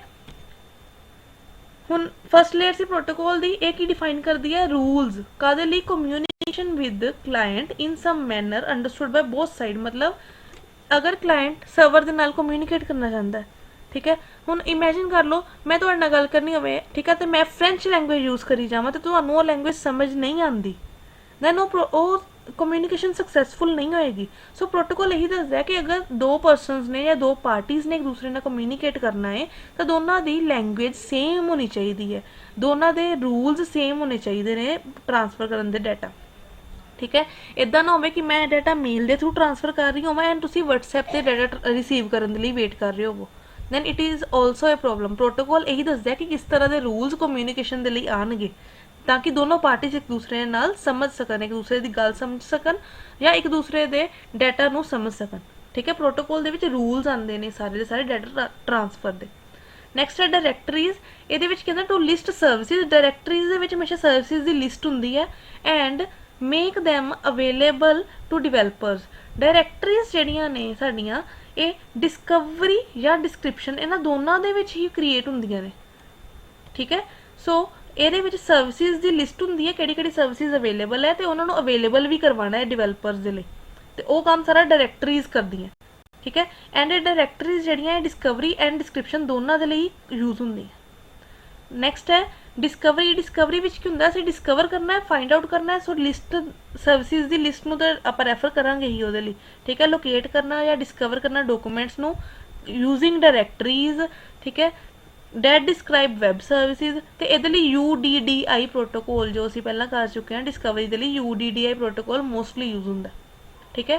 ਹੁਣ ਫਸਟ ਲੇਅਰ ਸੀ ਪ੍ਰੋਟੋਕੋਲ ਦੀ, ਇਹ ਕੀ ਡਿਫਾਈਨ ਕਰਦੀ ਹੈ, ਰੂਲਸ ਕਾਦੇ ਲਈ, communication with client in some manner understood by both side. मतलब अगर क्लाइंट सर्वर ਦੇ ਨਾਲ ਕਮਿਊਨੀਕੇਟ ਕਰਨਾ ਚਾਹੁੰਦਾ ਹੈ, ठीक है। ਹੁਣ ਇਮੇजिन कर लो मैं ਤੁਹਾਡੇ ਨਾਲ ਗੱਲ ਕਰਨੀ ਹੋਵੇ, ठीक है, तो मैं फ्रेंच लैंग्वेज यूज़ करी जावां तो ਤੁਹਾਨੂੰ ਉਹ लैंग्वेज समझ नहीं आती, दैन ਉਹ कम्यूनीकेशन सक्सैसफुल नहीं होएगी। सो प्रोटोकॉल यही दसदा है कि अगर 2 पर्सनस ने या 2 पार्टीज़ ने एक दूसरे नाल कम्यूनीकेट करना है तो दोनों की लैंग्वेज सेम होनी चाहिए है, दोनों के रूल्स सेम होने चाहिए ने ट्रांसफर करने दे डाटा, ठीक है। इदा ना हो कि मैं डाटा मेल के थ्रू ट्रांसफर कर रही होवां एंड तुसीं WhatsApp से डाटा रिसीव करने लई वेट कर रहे हो, then it is also a problem. Protocol यही दसदा है कि किस तरह के रूल्स कम्यूनीकेशन के लिए आएंगे ताकि दोनों पार्टीज एक दूसरे नाल समझ सकन, एक दूसरे की गल समझ सकन या एक दूसरे के डाटा नूं समझ सकन, ठीक है। प्रोटोकॉल दे विच रूल्स आंदे ने सारे दे सारे डाटा ट्रांसफर दे। नैक्सट है डायरैक्टरीज, ये कहते टू लिस्ट सर्विसिज। डायरैक्टरीज दे विच हमेशा सर्विसिज की लिस्ट हुंदी है and make them available to developers. Directories जिहड़ियां ने साडियां ये डिस्कवरी या डिस्क्रिप्शन इन्हां दोनों दे विच ही क्रिएट हुंदियां ने, ठीक है। सो ਇਹਦੇ ਵਿੱਚ ਸਰਵਿਸਿਜ਼ ਦੀ ਲਿਸਟ ਹੁੰਦੀ ਹੈ, ਕਿਹੜੀ ਸਰਵਿਸਿਜ਼ ਅਵੇਲੇਬਲ ਹੈ ਤੇ ਉਹਨਾਂ ਨੂੰ ਅਵੇਲੇਬਲ ਵੀ ਕਰਵਾਉਣਾ ਹੈ ਡਿਵੈਲਪਰਸ ਦੇ ਲਈ, ਤੇ ਉਹ ਕੰਮ ਸਾਰਾ ਡਾਇਰੈਕਟਰੀਜ਼ ਕਰਦੀਆਂ, ਠੀਕ ਹੈ। ਐਂਡ ਇਹ ਡਾਇਰੈਕਟਰੀਜ਼ ਜਿਹੜੀਆਂ ਡਿਸਕਵਰੀ ਐਂਡ ਡਿਸਕ੍ਰਿਪਸ਼ਨ ਦੋਨਾਂ ਦੇ ਲਈ ਯੂਜ਼ ਹੁੰਦੀ ਹੈ। ਨੈਕਸਟ ਹੈ ਡਿਸਕਵਰੀ ਵਿੱਚ ਕੀ ਹੁੰਦਾ, ਅਸੀਂ ਡਿਸਕਵਰ ਕਰਨਾ ਹੈ, ਫਾਈਂਡ ਆਊਟ ਕਰਨਾ ਹੈ। ਸੋ ਲਿਸਟ ਸਰਵਿਸਿਜ਼ ਦੀ ਲਿਸਟ ਨੂੰ ਤਾਂ ਆਪਾਂ ਰੈਫਰ ਕਰਾਂਗੇ ਹੀ ਉਹਦੇ ਲਈ, ਠੀਕ ਹੈ। ਲੋਕੇਟ ਕਰਨਾ ਜਾਂ ਡਿਸਕਵਰ ਕਰਨਾ ਡਾਕੂਮੈਂਟਸ ਨੂੰ ਯੂਜ਼ਿੰਗ ਡਾਇਰੈਕਟਰੀਜ਼, ਠੀਕ ਹੈ। ਡੈਟ ਡਿਸਕ੍ਰਾइब ਵੈਬ ਸਰਵਿਸਿਜ਼ ਤੇ ਇਹਦੇ ਲਈ UDDI ਪ੍ਰੋਟੋਕੋਲ ਜੋ ਅਸੀਂ ਪਹਿਲਾਂ ਕਰ ਚੁੱਕੇ ਹਾਂ ਡਿਸਕਵਰੀ ਦੇ ਲਈ UDDI ਪ੍ਰੋਟੋਕੋਲ ਮੋਸਟਲੀ ਯੂਜ਼ ਹੁੰਦਾ, ਠੀਕ ਹੈ।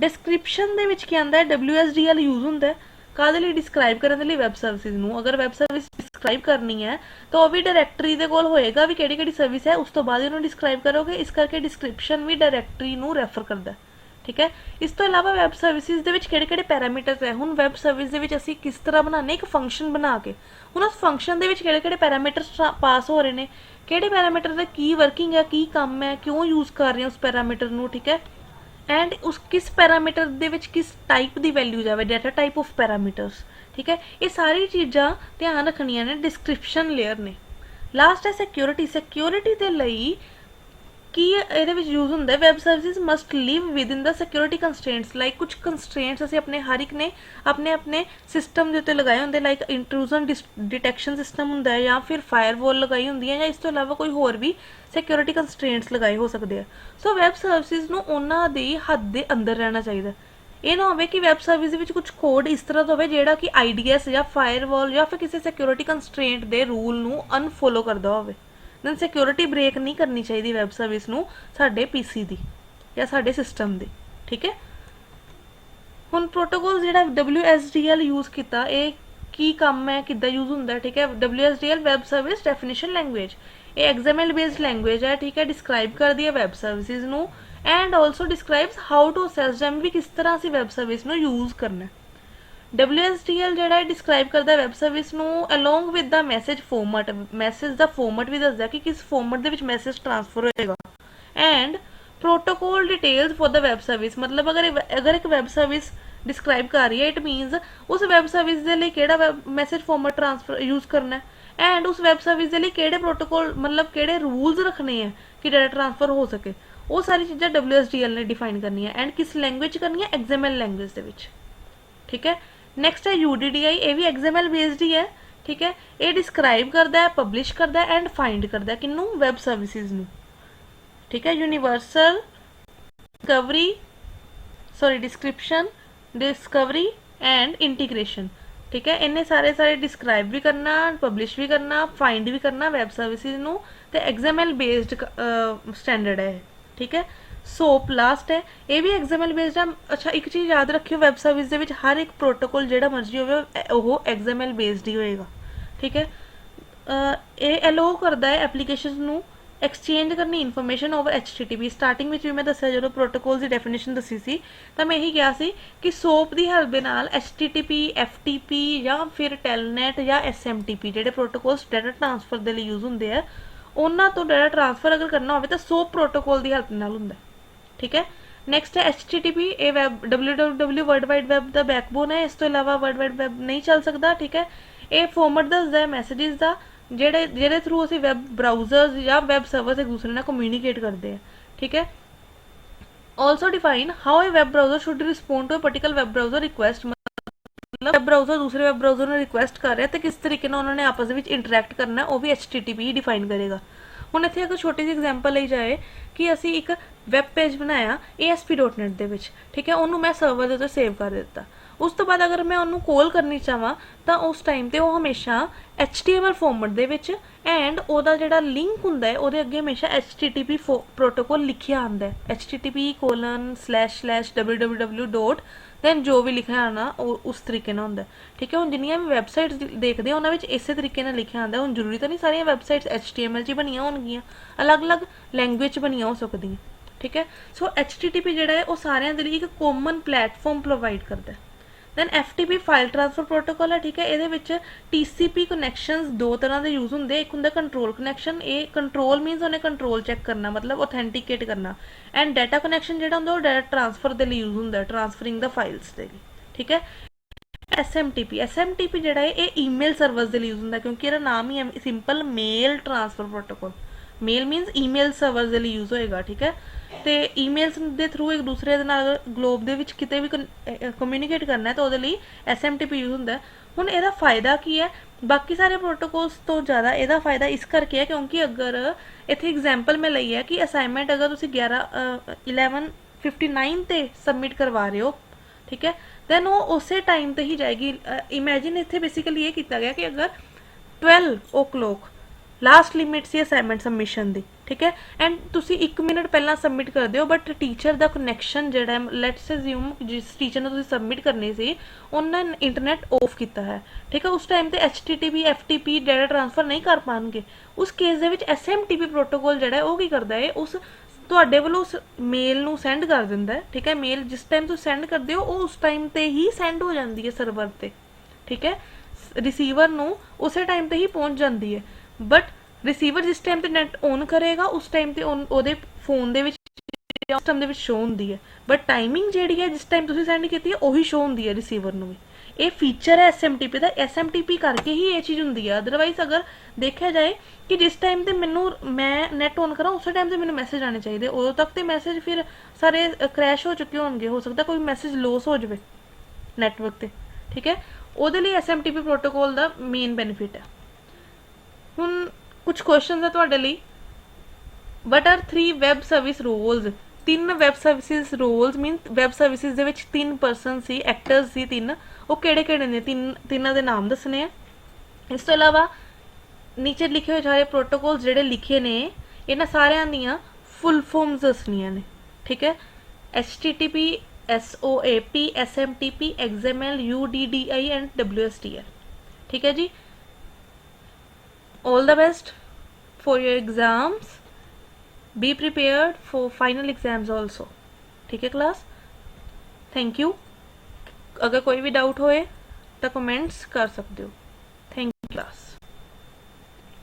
ਡਿਸਕ੍ਰਿਪਸ਼ਨ ਦੇ ਵਿੱਚ ਕੀ ਆਉਂਦਾ ਹੈ, WSDL ਯੂਜ਼ ਹੁੰਦਾ ਹੈ ਕਾਹਦੇ ਲਈ, ਡਿਸਕ੍ਰਾइब ਕਰਨ ਦੇ ਲਈ ਵੈਬ ਸਰਵਿਸਿਜ਼ ਨੂੰ। ਅਗਰ ਵੈਬ ਸਰਵਿਸ ਡਿਸਕ੍ਰਾइब ਕਰਨੀ ਹੈ ਤਾਂ ਉਹ ਵੀ ਡਾਇਰੈਕਟਰੀ ਦੇ ਕੋਲ ਹੋਏਗਾ ਵੀ ਕਿਹੜੀ ਸਰਵਿਸ ਹੈ, ਉਸ ਤੋਂ ਬਾਅਦ ਉਹਨੂੰ ਡਿਸਕ੍ਰਾइब ਕਰੋਗੇ। ਇਸ ਕਰਕੇ ਡਿਸਕ੍ਰਿਪਸ਼ਨ ਵੀ ਡਾਇਰੈਕਟਰੀ ਨੂੰ ਰੈਫਰ ਕਰਦਾ, ठीक है। इस तो इलावा वैब सर्विसिज दे विच किहड़े पैरामीटर्स है, हुण वैब सर्विस दे विच असीं किस तरह बनाने, एक फंक्शन बना के हुण उस फंक्शन दे विच किहड़े पैरामीटर्स पास हो रहे ने, किहड़े पैरामीटर दा की वर्किंग है, की काम है, क्यों यूज़ कर रहे हैं उस पैरामीटर नूं, ठीक है। एंड उस किस पैरामीटर दे विच किस टाइप की वैल्यू जावे, डाटा टाइप ऑफ पैरामीटर्स, ठीक है। ये सारी चीज़ां ध्यान रखनियां ने डिस्क्रिप्शन लेयर ने। लास्ट है सिक्योरिटी दे लई की ये यूज़ होंगे, web service must live with in the security constraints. Like कुछ कंस्ट्रेंट्स असीं अपने हर एक ने अपने सिस्टम के उत्ते लगाए होंगे, लाइक इंट्रूजन डिटेक्शन सिस्टम होंदा है या फिर फायरवॉल लगाई होंदी है या इस तो इलावा कोई होर भी सिक्योरिटी कंस्ट्रेंट्स लगाए हो सकते हैं। सो वैब सर्विस नूं उन्हां दी हद दे अंदर रहना चाहिए। ये ना हो कि वैब सर्विस विच कुछ कोड इस तरह का हो जिहड़ा कि IDS या फायरवॉल या फिर किसी सिक्योरिटी कंस्ट्रेंट के रूल नूं अनफॉलो करता होवे। दैन सिक्योरिटी ब्रेक नहीं करनी चाहिए वैब सर्विस नूं साडे PC दी या साडे सिस्टम दी, ठीक है। हुण प्रोटोकॉल जिहड़ा WSDL यूज़ किया ये की काम है, किद्दां यूज़ हुंदा, ठीक है। WSDL web service definition language, ये XML बेस्ड लैंग्वेज है, ठीक है। डिस्क्राइब कर दी है वैब सर्विसिज नूं and also describes how to access them, भी किस तरह असीं वैब सर्विस नूं यूज़ करना है। WSDL जिहड़ा डिस्क्राइब करता है वैब सर्विस नूं along with the message format, message का फॉर्मेट भी दसदा कि किस फॉर्मेट दे विच मैसेज ट्रांसफर होएगा and protocol details for the web service. मतलब अगर एक वैब सर्विस डिस्क्राइब कर रही है इट मीनस उस वैब सर्विस के लिए केड़ा मैसेज फॉर्मेट ट्रांसफर यूज़ करना है एंड उस वैब सर्विस के लिए केड़े प्रोटोकॉल मतलब केड़े रूल्स रखने हैं कि डाटा ट्रांसफर हो सके। वो सारी चीज़ां WSDL ने डिफाइन करनी है एंड किस लैंग्वेज करनी है, XML लैंग्वेज दे विच, ठीक है। नैक्सट है UDDI, ये भी XML बेस्ड ही है, ठीक है। ये डिस्क्राइब करता है, पब्लिश करता है एंड फाइंड करता है किनू, वैब सर्विसिज नू, ठीक है। Universal description, discovery and integration, ठीक है। इन्हें सारे डिस्क्राइब भी करना, पब्लिश भी करना, फाइंड भी करना वैब सर्विसिज नू, ते XML बेस्ड स्टैंडर्ड है, ठीक है। सोप लास्ट है, ये भी XML बेस्ड है। अच्छा एक चीज़ याद रखियो, वैब सर्विस दे विच हर एक प्रोटोकॉल जिहड़ा मर्जी होवे वो XML बेस्ड ही होएगा, ठीक है। ये अलो करता है एप्लीकेशन नू एक्सचेंज करनी इनफॉर्मेशन ओवर HTTP। स्टार्टिंग में भी मैं दस्सिया जो प्रोटोकॉल की डेफिनेशन दसी सी, तो मैं यही कहा सी कि सोप की हेल्प के नाल HTTP FTP या फिर टेलनेट या SMTP ਜਿਹੜੇ प्रोटोकॉल्स डाटा ट्रांसफर के लिए यूज़ होंगे है, उन्होंने तो डाटा ट्रांसफर अगर करना हो तो सोप प्रोटोकॉल की हेल्प नाल होंदा, ठीक है। नैक्सट है HTTP, ये web WWW world wide web का बैकबोन है, इस तो इलावा वर्ल्ड वाइड वैब नहीं चल सकता, ठीक है। ये फॉर्मेट दसदा है मैसेजेस का ਜਿਹੜੇ थ्रू ਅਸੀਂ वैब ब्राउजर्स या वैब सर्वर्स एक दूसरे ਨਾਲ कम्यूनीकेट करते हैं, ठीक है। Also define how a web browser should respond to a particular web browser request, मतलब वैब ब्राउजर दूसरे वैब ब्राउजर ने रिक्वेस्ट कर रहा है तो किस तरीके से उन्होंने आपस में इंटरैक्ट करना है, वो भी HTTP ही डिफाइन करेगा। हुण इत्थे अगर छोटी जी एग्जाम्पल ली जाए कि असी एक वैब पेज बनाया ASP.NET दे विच, ठीक है, उन्होंने मैं सर्वर के उत्ते सेव कर दिता। उस तो बाद अगर मैं उन्होंने कॉल करनी चाहवां तो उस टाइम ते वो हमेशा HTML format they which and ओदा जिहड़ा लिंक हुंदा है ओदे अगे हमेशा HTTP प्रोटोकॉल लिखिया आंदा है, http://www. दैन जो भी लिखा आना उस तरीके ना होंदा, ठीक है। हुण जिन्नियां भी वैबसाइट्स देखदे उन्हां विच इसे तरीके नाल लिखिया आंदा। हुण जरूरी तो नहीं सारियां वैबसाइट्स HTML च बनियां होणगियां, अलग अलग लैंगुएज बनियां हो सकदियां, ठीक है। सो HTTP जिहड़ा है वो सारियां दे लई एक कॉमन प्लेटफॉर्म प्रोवाइड करदा है। Then FTP file transfer protocol है, ठीक है। ये TCP कनैक्शनस दो तरह के यूज़ होंगे, एक होंगे कंट्रोल कनैक्शन, ये कंट्रोल मीनस उन्हें कंट्रोल चैक करना, मतलब ऑथेंटिकेट करना, एंड डाटा कनैक्शन जो होंगे डाटा ट्रांसफर के लिए यूज़ होंगे, ट्रांसफरिंग द फाइल्स के लिए, ठीक है। SMTP जोड़ा है ये ईमेल सर्वर्स के लिए यूज़ होंगे, क्योंकि यह नाम ही है simple mail transfer protocol, mail means email servers के लिए यूज़ होएगा, ठीक है। तो ईमेल्स के थ्रू एक दूसरे ग्लोब के किते भी कम्यूनीकेट करना है तो वो SMTP यूज़ होंगे। हुण इहदा फायदा की है बाकी सारे प्रोटोकॉल्स तो ज़्यादा, इहदा फायदा इस करके है क्योंकि अगर इत्थे एग्जाम्पल मैं लई है कि असाइनमेंट अगर तुसीं 11:59 ते सबमिट करवा रहे हो, ठीक है, दैन वो उस टाइम ते ही जाएगी। इमेजिन इत्थे बेसिकली ये किया गया कि अगर 12 o'clock लास्ट लिमिट सी असाइनमेंट सबमिशन की, ठीक है, एंड तुसी 1 मिनट पहला सबमिट कर दो, बट टीचर का कनैक्शन जो है लेट्स अज्यूम जिस टीचर ने तुसी सबमिट करनी सी उन्होंने इंटरनेट ऑफ किया है, ठीक है, उस टाइम ते HTTP FTP डाटा ट्रांसफर नहीं कर पाएंगे। उस केस दे विच SMTP प्रोटोकॉल जो है वो की करता है, उस तुहाडे वालों उस मेल नूं सेंड कर दिंदा है, ठीक है। मेल जिस टाइम तुसीं सेंड करते हो वो उस टाइम ते ही सेंड हो जाती है सर्वर ते, ठीक है, रिसीवर नूं उस टाइम ते ही पहुँच जाती है। बट रिसीवर जिस टाइम ते नेट ऑन करेगा उस टाइम ते ओहदे phone they which system they which show होंदी है, बट टाइमिंग जिहड़ी है जिस टाइम तुसीं सेंड कीती है वही शो होंदी है रिसीवर नूं भी। ये फीचर है SMTP का, SMTP करके ही ये चीज़ होंदी है। अदरवाइज अगर देखा जाए कि जिस टाइम ते मैं नैट ऑन करा उस टाइम ते मैनूं मैसेज आने चाहिए, उदों तक तो मैसेज फिर सारे क्रैश हो चुके होंगे, हो सकता कोई मैसेज लॉस हो जाए नैटवर्क ते, ठीक है। ਉਹਦੇ ਲਈ SMTP प्रोटोकॉल का मेन बेनीफिट है। हुण कुछ क्वेश्चन है तुहाडे लई, what are 3 web service roles? 3 web services roles mean web services दे विच 3 परसन सी, एक्टर्स सी 3, वो किहड़े-किहड़े ने, तिन्नां दे नाम दसने आ। इस तो इलावा नीचे लिखे हुए सारे प्रोटोकॉल्स जिहड़े लिखे ने इन्हां सारियां दियां फुल फॉर्म्स दसनियां ने, ठीक है। HTTP SOAP SMTP XML UDDI and WSDL, ठीक है जी। All the best for your exams. Be prepared for final exams also, ठीक है क्लास। Thank you. अगर कोई भी डाउट होए तो कमेंट्स कर सकते हो। Thank you class.